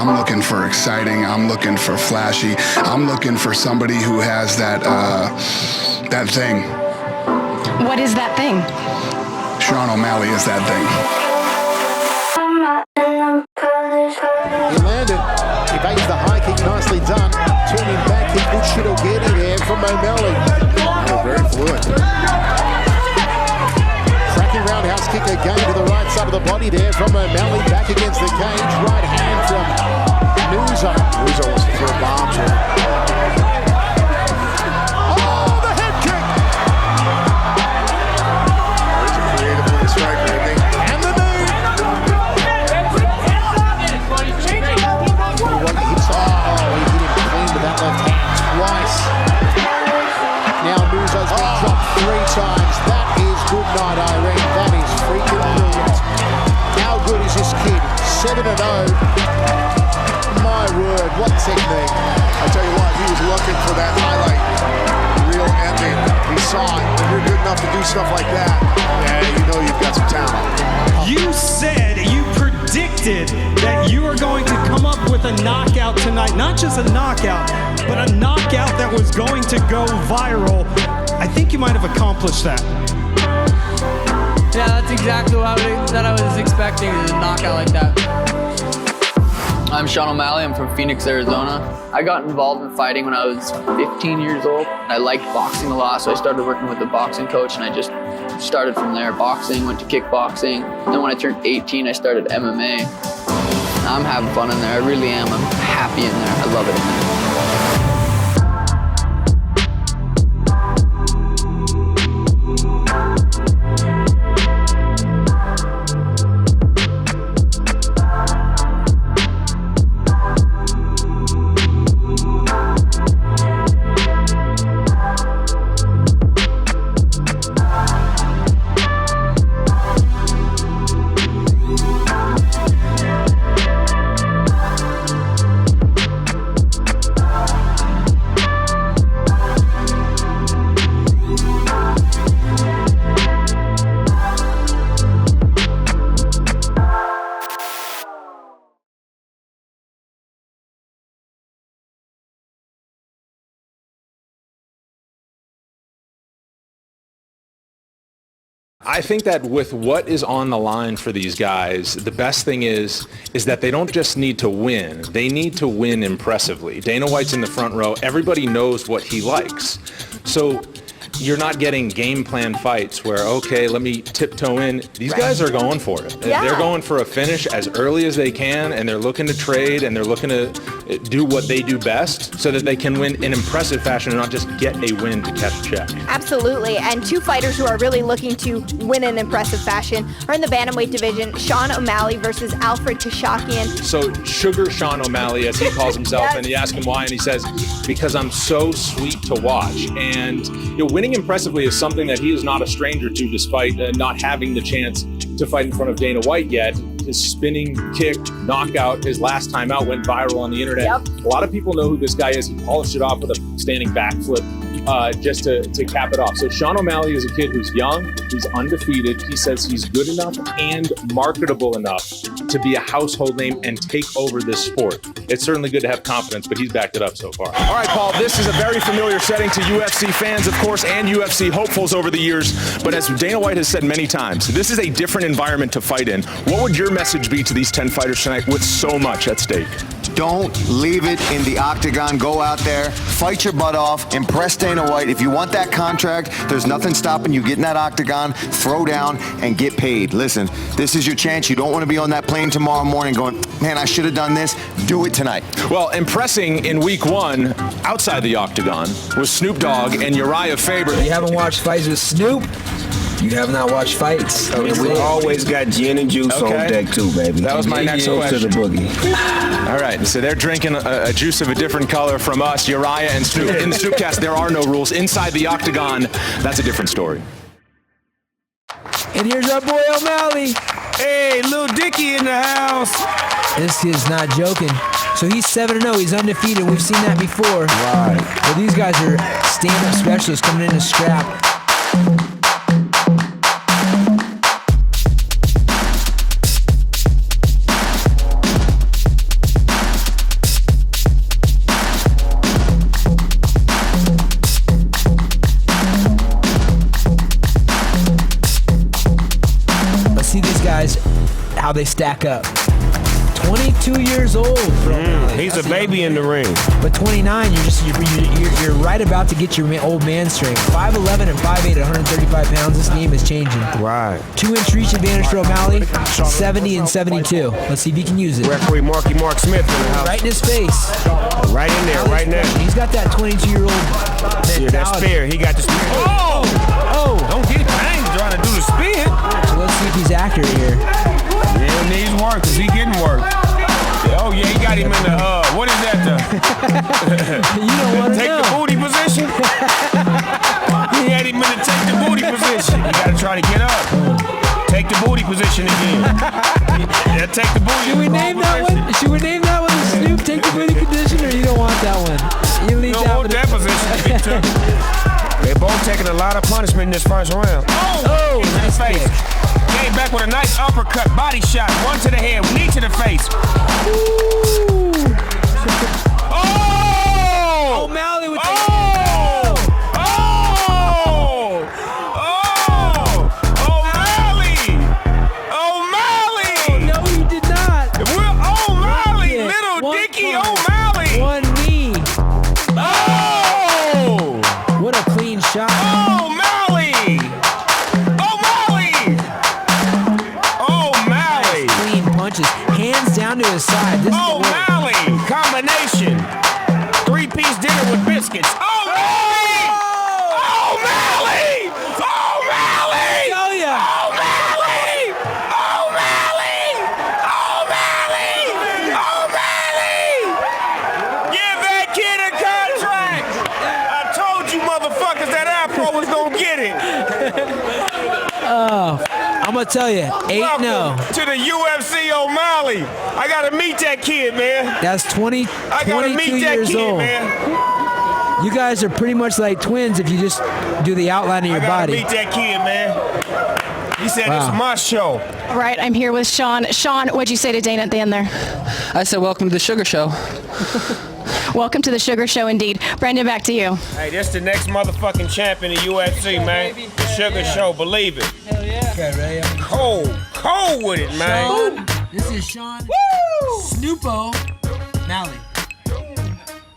I'm looking for exciting. I'm looking for flashy. I'm looking for somebody who has that thing. What is that thing? Sean O'Malley is that thing. He landed. He evades the high kick, nicely done. Turning back, he good shit or get in there from O'Malley. Oh, very fluid. Cracking roundhouse kick again to the right side of the body there from O'Malley. Back against the cage. Right hand from Nuzo. Nuzo wants to throw bombs here. Oh, the head kick! He's a creative little striker, isn't he? And the knee! He hit him clean with that left hand twice. Now Nuzo's been dropped 3 times. That is good night, Irene. That is freaking brilliant. How good is this kid? 7-0. My word, what technique. I tell you what, he was looking for that highlight reel ending. He saw it. When you're good enough to do stuff like that, yeah, you know you've got some talent. You said, you predicted that you were going to come up with a knockout tonight. Not just a knockout, but a knockout that was going to go viral. I think you might have accomplished that. Yeah, that's exactly what I was expecting, is a knockout like that. I'm Sean O'Malley. I'm from Phoenix, Arizona. I got involved in fighting when I was 15 years old. I liked boxing a lot, so I started working with a boxing coach, and I just started from there. Boxing, went to kickboxing. Then when I turned 18, I started MMA. I'm having fun in there. I really am. I'm happy in there. I love it in there. I think that with what is on the line for these guys, the best thing is that they don't just need to win. They need to win impressively. Dana White's in the front row. Everybody knows what he likes. So you're not getting game plan fights where, okay, let me tiptoe in. These guys are going for it. Yeah. They're going for a finish as early as they can, and they're looking to trade, and they're looking to do what they do best so that they can win in impressive fashion and not just get a win to catch a check. Absolutely. And 2 fighters who are really looking to win in impressive fashion are in the bantamweight division, Sean O'Malley versus Alfred Kashakian. So Sugar Sean O'Malley, as he calls himself, yes. And you ask him why, and he says, because I'm so sweet to watch. And winning impressively is something that he is not a stranger to, despite not having the chance to fight in front of Dana White yet. His spinning kick knockout his last time out went viral on the internet. Yep. A lot of people know who this guy is. He polished it off with a standing backflip just to cap it off. So Sean O'Malley is a kid who's young, he's undefeated. He says he's good enough and marketable enough to be a household name and take over this sport. It's certainly good to have confidence, but he's backed it up so far. All right, Paul, this is a very familiar setting to UFC fans, of course, and UFC hopefuls over the years. But as Dana White has said many times, this is a different environment to fight in. What would your message be to these 10 fighters tonight with so much at stake? Don't leave it in the octagon. Go out there, fight your butt off, impress Dana White. If you want that contract, there's nothing stopping you getting that octagon, throw down, and get paid. Listen, this is your chance. You don't want to be on that plane tomorrow morning going, man, I should have done this. Do it tonight. Well, impressing in week 1 outside the octagon was Snoop Dogg and Uriah Faber. You haven't watched fights with Snoop? You have not watched fights. I mean, we always got gin and juice on deck too, baby. That was my next question. To the boogie. All right, so they're drinking a juice of a different color from us, Uriah and Snoop. In the Snoopcast, there are no rules. Inside the octagon, that's a different story. And here's our boy O'Malley. Hey, Lil Dicky in the house. This kid's not joking. So he's 7-0. He's undefeated. We've seen that before. Right. Well, these guys are stand-up specialists coming in to scrap. how they stack up. 22 years old, bro. He's a baby in the ring. But 29, you're right about to get your old man strength. 5'11 and 5'8 at 135 pounds. This game is changing. Right. 2-inch reach advantage for O'Malley. 70 and 72. Let's see if he can use it. Referee Mark Smith in the house. Right in his face. Right in there, right now. He's got that 22-year-old mentality. Yeah, that's fair. He got the speed. Oh! Don't get banged trying to do the spin. So let's see if he's accurate here. Yeah, it needs work because he getting work. Oh, yeah, he got him in the, what is that? You don't want to take know. the booty position? He had him in the take the booty position. You got to try to get up. Take the booty position again. Yeah, take the booty. Should we name that one? Should we name that one the Snoop Take the Booty Condition, or you don't want that one? You leave don't want that position to be took. They both taking a lot of punishment in this first round. Oh, nice face. Came back with a nice uppercut, body shot, one to the head, knee to the face. Oh! O'Malley with the... O'Malley! No, he did not. O'Malley! Little Dicky O'Malley! One knee. Oh! What a clean shot. O'Malley! Clean punches. Hands down to his side. This O'Malley! Combination. 3-piece dinner with biscuits. O'Malley! O'Malley! O'Malley! Oh, yeah. O'Malley! O'Malley! O'Malley! O'Malley! Give that kid a contract! I told you motherfuckers that Afro was gonna get it. I'm going to tell you, 8-0. Welcome to the UFC O'Malley. I gotta meet that kid, man. That's 22 years old. Man. You guys are pretty much like twins if you just do the outline of your body. Meet that kid, man. He said, This is my show. All right, I'm here with Sean. Sean, what'd you say to Dana at the end there? I said, welcome to the Sugar Show. Welcome to the Sugar Show, indeed. Brendan, back to you. Hey, this the next motherfucking champion of UFC, man. The Sugar Show, believe it. Hell yeah. Okay, Ray. Cold with it, man. This is Sean Snoopo Malley.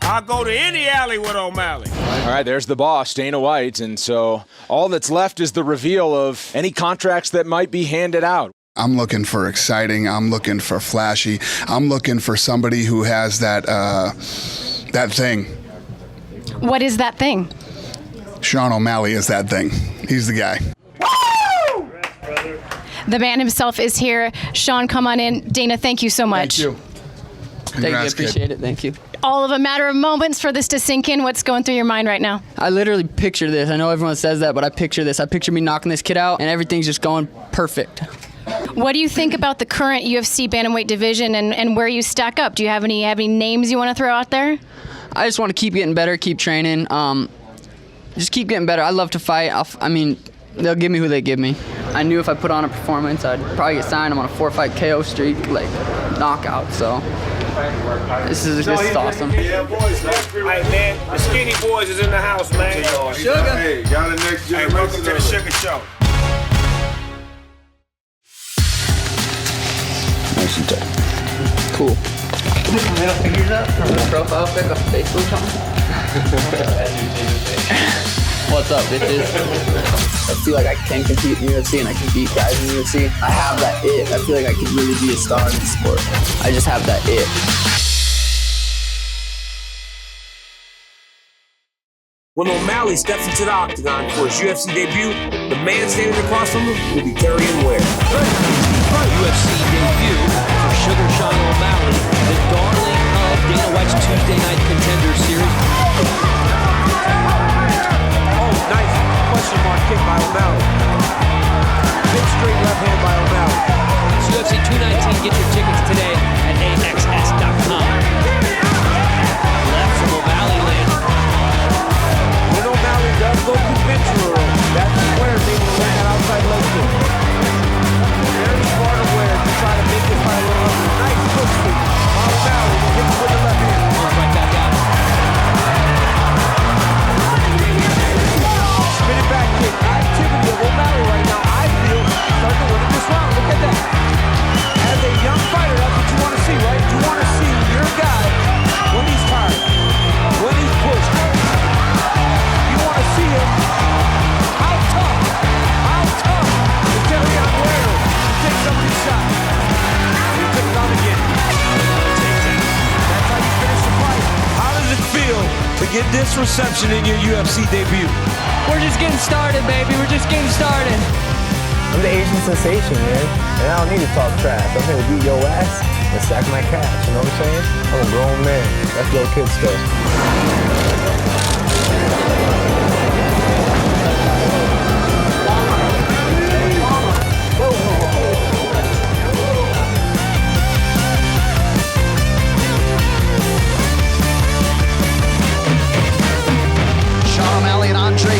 I'll go to any alley with O'Malley. All right, there's the boss, Dana White. And so all that's left is the reveal of any contracts that might be handed out. I'm looking for exciting. I'm looking for flashy. I'm looking for somebody who has that thing. What is that thing? Sean O'Malley is that thing. He's the guy. The man himself is here. Sean, come on in. Dana, thank you so much. Thank you. Thank you, appreciate it. Thank you. All of a matter of moments for this to sink in. What's going through your mind right now? I literally picture this. I know everyone says that, but I picture this. I picture me knocking this kid out, and everything's just going perfect. What do you think about the current UFC bantamweight division and where you stack up? Do you have any names you want to throw out there? I just want to keep getting better, keep training, just keep getting better. I love to fight. They'll give me who they give me. I knew if I put on a performance, I'd probably get signed. I'm on a 4-fight KO streak, like knockout. So this is awesome. Yeah, boys, hey, man, the Skinny Boys is in the house, man. Sugar. Hey, got the next generation. Hey, welcome to the Sugar Show. Nice and tight. Cool. Middle fingers up from the profile pic of Facebook. What's up, bitches? I feel like I can compete in UFC and I can beat guys in UFC. I have that it. I feel like I could really be a star in the sport. I just have that it. When O'Malley steps into the octagon for his UFC debut, the man standing across from him will be carrying where? UFC debut for Sugar Sean O'Malley, the darling of Dana White's Tuesday Night Contender Series. Oh, nice question mark kick by O'Malley. Big straight left hand by O'Malley. It's UFC 219. Get your tickets today at AXS.com. Left from O'Malley land. When O'Malley does go conventional, that's where they will learn that outside leg kick. Very smart aware to try to make this fight a little ugly. Nice push sweep. O'Malley will hit with the left hand. Right back out. Spinning back kick. Activity of O'Malley best reception in your UFC debut? We're just getting started, baby. We're just getting started. I'm the Asian sensation, man. And I don't need to talk trash. I'm here to beat your ass and stack my cash. You know what I'm saying? I'm a grown man. That's little kid stuff.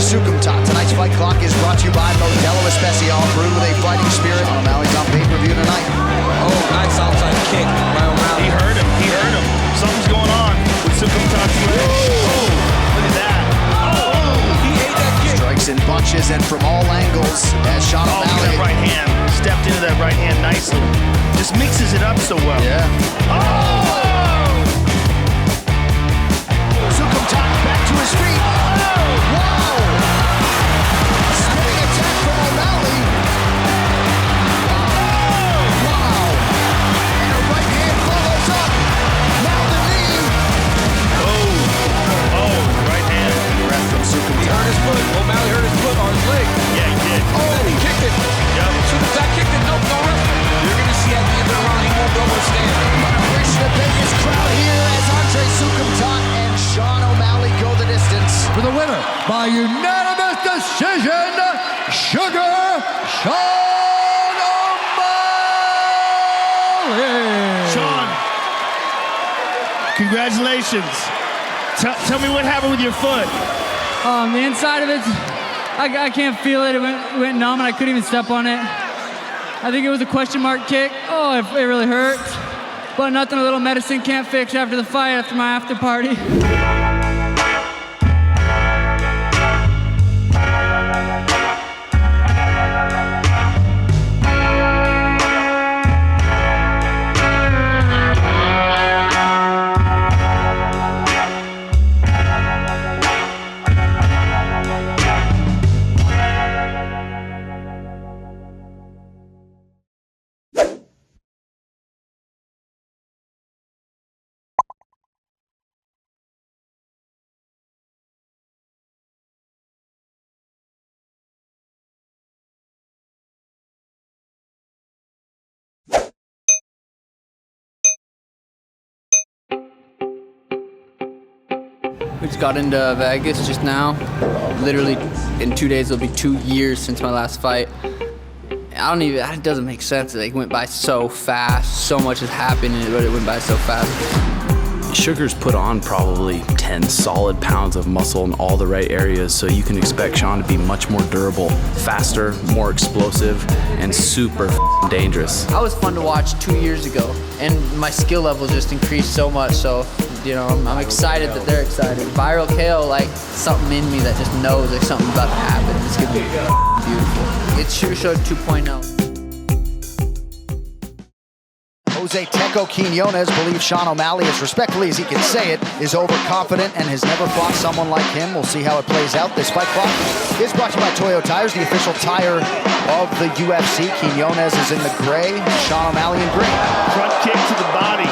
Tonight's fight clock is brought to you by Modelo Especial, brewed with a fighting spirit. O'Malley's on pay-per-view tonight. Oh, nice outside kick by O'Malley. He heard him. Something's going on with Sukumtat. Oh, look at that. Oh, he ate that kick. Strikes in bunches and from all angles as Sean O'Malley. That right hand. Stepped into that right hand nicely. Just mixes it up so well. Yeah. Oh! Sukumtat back to his feet. Wow! Spinning attack from O'Malley. Wow! And a right hand follows up. Now the knee. Oh, right hand. Breath from Sukumtat. He hurt his foot. O'Malley hurt his foot or his leg. Yeah, he did. Oh, he kicked it. Yep. Sukumtat kicked it. Nope, no rest. You're going to see at the end of the round, he won't be able to stand. The biggest crowd here as Andre Sukumtat and Sean O'Malley go the distance. For the winner by unanimous decision, Sugar Sean O'Malley. Sean, congratulations. Tell me what happened with your foot. The inside of it, I can't feel it. It went numb and I couldn't even step on it. I think it was a question mark kick. Oh, it really hurt. But nothing a little medicine can't fix after the fight, after my after party. We just got into Vegas just now. Literally, in 2 days, it'll be 2 years since my last fight. It doesn't make sense. It went by so fast. So much has happened, but it went by so fast. Sugar's put on probably 10 solid pounds of muscle in all the right areas, so you can expect Sean to be much more durable, faster, more explosive, and super dangerous. I was fun to watch 2 years ago, and my skill level just increased so much, so I'm excited that they're excited. Viral KO, like something in me that just knows like something's about to happen. It's gonna be beautiful. It's Sugar Show 2.0. Jose Teco Quinones believes Sean O'Malley, as respectfully as he can say it, is overconfident and has never fought someone like him. We'll see how it plays out. This fight clock is brought to you by Toyo Tires, the official tire of the UFC. Quinones is in the gray, Sean O'Malley in green. Front kick to the body.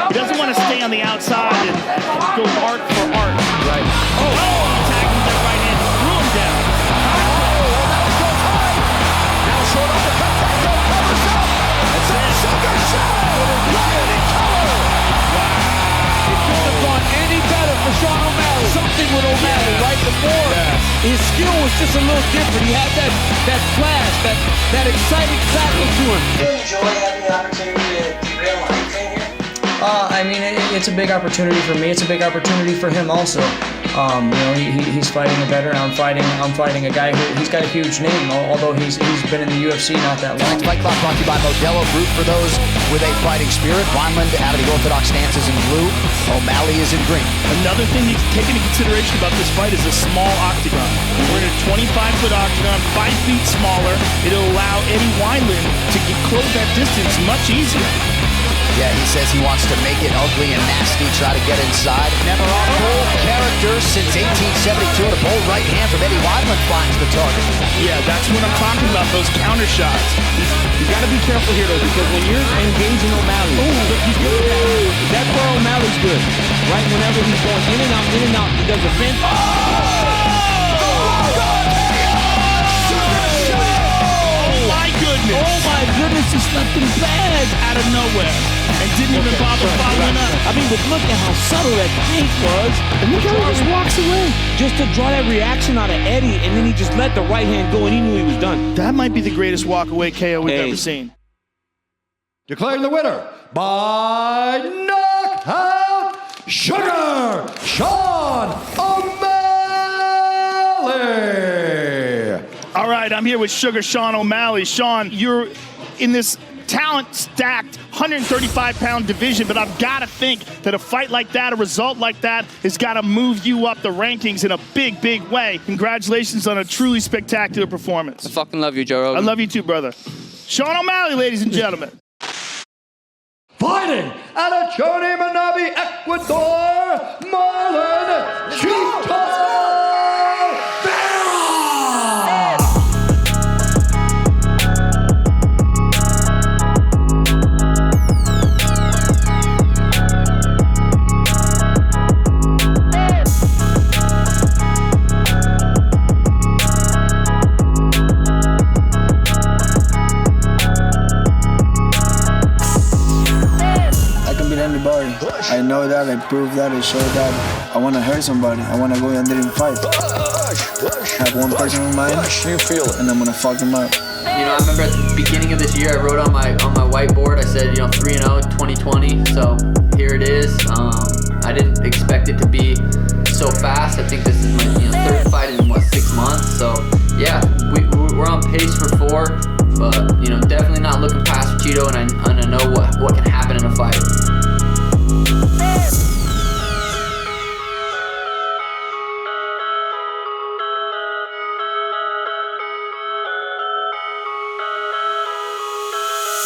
He doesn't want to stay on the outside and go art for art. Right. Attacking that right hand, threw him down. O'Malley goes high. Now short uppercut, Teco covers up. It's a Sugar Show. Rockin in color. It couldn't have gone any better for Sean O'Malley. Something with O'Malley right before. His skill was just a little different. He had that flash, that exciting tackle to him. Do you enjoy having the opportunity to derail anything here? It's a big opportunity for me. It's a big opportunity for him also. He's fighting a veteran. I'm fighting a guy he's got a huge name. Although he's been in the UFC not that long. Fight clock brought to you by Modelo, brewed for those with a fighting spirit. Wineland out of the orthodox stances in blue. O'Malley is in green. Another thing to take into consideration about this fight is a small octagon. We're in a 25-foot octagon, 5 feet smaller. It'll allow Eddie Wineland to close that distance much easier. Yeah, he says he wants to make it ugly and nasty, try to get inside. Never off goal character since 1872. And a bold right hand from Eddie Weidman finds the target. Yeah, that's what I'm talking about, those counter shots. You got to be careful here, though, because when you're engaging O'Malley, look, he's good at that. That's where O'Malley's good, right? Whenever he's going in and out, he does a fin. Oh my goodness, he slept in bad out of nowhere and didn't even bother following up. I mean, but look at how subtle that fake was. And look how he just walks away. Just to draw that reaction out of Eddie, and then he just let the right hand go, and he knew he was done. That might be the greatest walk-away KO we've ever seen. Declaring the winner by knockout, Sugar Sean O'Malley. All right, I'm here with Sugar Sean O'Malley. Sean, you're in this talent-stacked 135-pound division, but I've got to think that a fight like that, a result like that, has got to move you up the rankings in a big, big way. Congratulations on a truly spectacular performance. I fucking love you, Joe Rogan. I love you too, brother. Sean O'Malley, ladies and gentlemen. Fighting out of Choni Manabi, Ecuador, Marlon Chito. Anybody. I know that, I prove that, I show that. I want to hurt somebody. I want to go in there and fight. Have one person in mind, you feel it, and I'm going to fuck him up. You know, I remember at the beginning of this year, I wrote on my whiteboard, I said, 3-0 in 2020, so here it is. I didn't expect it to be so fast. I think this is my third fight in, 6 months, so yeah, we're on pace for 4, but, definitely not looking past Cheeto, and I know what can happen in a fight.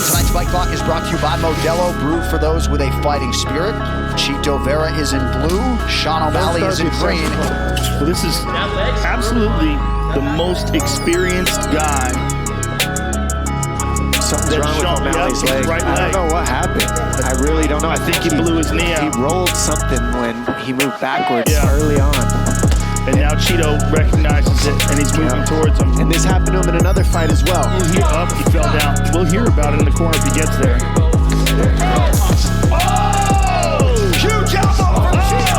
Tonight's Fight Clock is brought to you by Modelo, brewed for those with a fighting spirit. Chito Vera is in blue, Sean O'Malley is in green. Well, this is absolutely the most experienced guy. Something's wrong with O'Malley's leg. Right I don't know what happened. I really don't know. I think he blew his knee out. He rolled something when he moved backwards early on. And now Cheeto recognizes it, and he's moving towards him. And this happened to him in another fight as well. He fell down. We'll hear about it in the corner if he gets there. Oh! Huge elbow from Cheeto!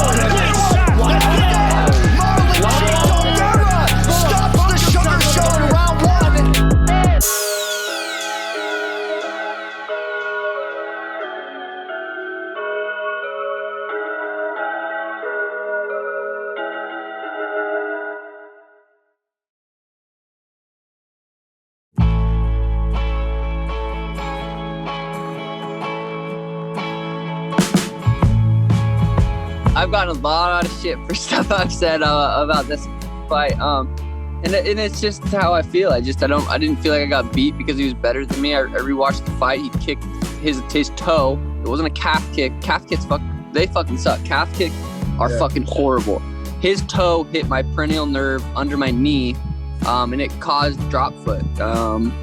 Marlon Vera stops the Sugar Show in round 1. I've gotten a lot of shit for stuff I've said about this fight, and it's just how I feel. I didn't feel like I got beat because he was better than me. I rewatched the fight. He kicked his toe. It wasn't a calf kick. Calf kicks they fucking suck. Calf kicks are fucking horrible. His toe hit my peroneal nerve under my knee, and it caused drop foot.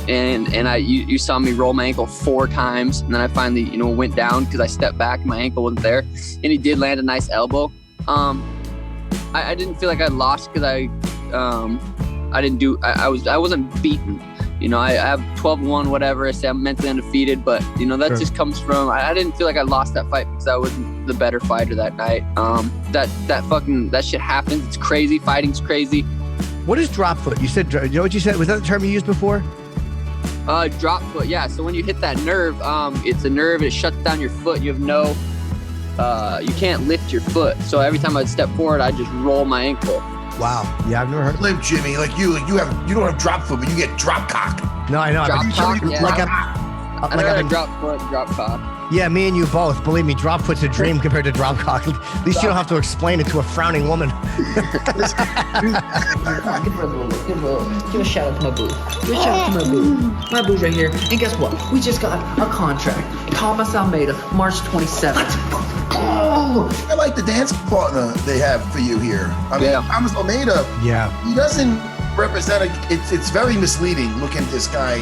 You saw me roll my ankle 4 times, and then I finally, went down because I stepped back and my ankle wasn't there, and he did land a nice elbow. I didn't feel like I lost because I wasn't beaten. I have 12-1, whatever. I say I'm mentally undefeated, but that just comes from I didn't feel like I lost that fight because I wasn't the better fighter that night. That shit happens. It's crazy. Fighting's crazy. What is drop foot? You said, you know what you said? Was that the term you used before? Drop foot, yeah. So when you hit that nerve, it's a nerve, it shuts down your foot. You have you can't lift your foot. So every time I'd step forward, I'd just roll my ankle. Wow. Yeah, I've never heard. Limp Jimmy, you don't have drop foot, but you get drop cock. No, I know. Drop cock, yeah. I'd rather drop foot, drop cock. Yeah, me and you both. Believe me, drop foot's a dream compared to drop cock. At least you don't have to explain it to a frowning woman. Give a shout out to my boo. Give a shout out to my boo. My boo's right here. And guess what? We just got a contract. Thomas Almeida, March 27th. Oh, I like the dance partner they have for you here. I mean, Thomas Almeida. Yeah. He doesn't represent. It's very misleading looking at this guy.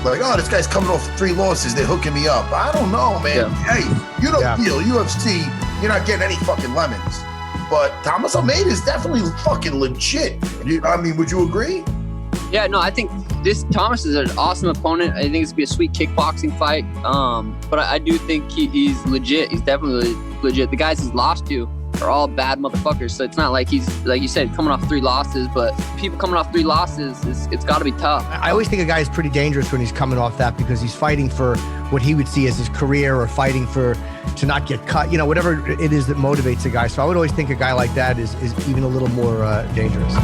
Like, oh, this guy's coming off 3 losses. They're hooking me up. I don't know, man. Yeah. Hey, you don't feel UFC. You're not getting any fucking lemons. But Thomas Almeida is definitely fucking legit. I mean, would you agree? Yeah, no, I think Thomas is an awesome opponent. I think it's gonna be a sweet kickboxing fight. But I do think he's legit. He's definitely legit. The guys he's lost to are all bad motherfuckers. So it's not like he's, like you said, coming off 3 losses. But people coming off 3 losses, it's got to be tough. I always think a guy is pretty dangerous when he's coming off that because he's fighting for what he would see as his career or fighting to not get cut. You know, whatever it is that motivates a guy. So I would always think a guy like that is even a little more dangerous.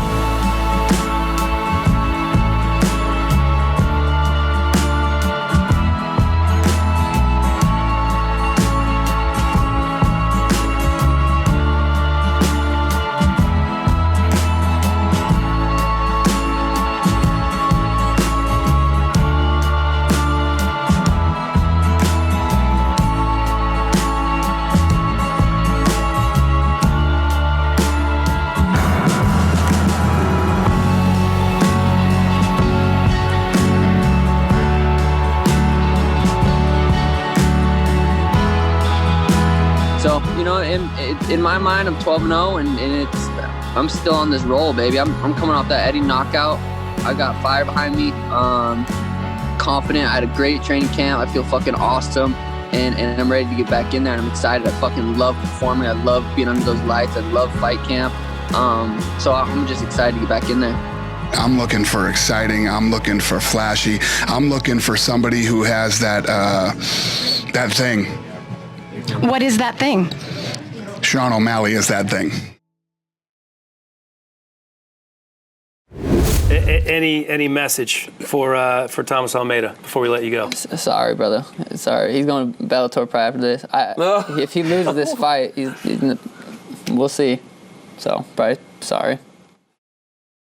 So, you know, in my mind, I'm 12-0, and I'm still on this roll, baby. I'm coming off that Eddie knockout. I got fire behind me. Confident. I had a great training camp. I feel fucking awesome, and I'm ready to get back in there. And I'm excited. I fucking love performing. I love being under those lights. I love fight camp. So I'm just excited to get back in there. I'm looking for exciting. I'm looking for flashy. I'm looking for somebody who has that thing. What is that thing? Sean O'Malley is that thing. Any message for Thomas Almeida before we let you go? Sorry, brother. Sorry. He's going to Bellator probably after this. If he loses this fight, we'll see. So, probably sorry.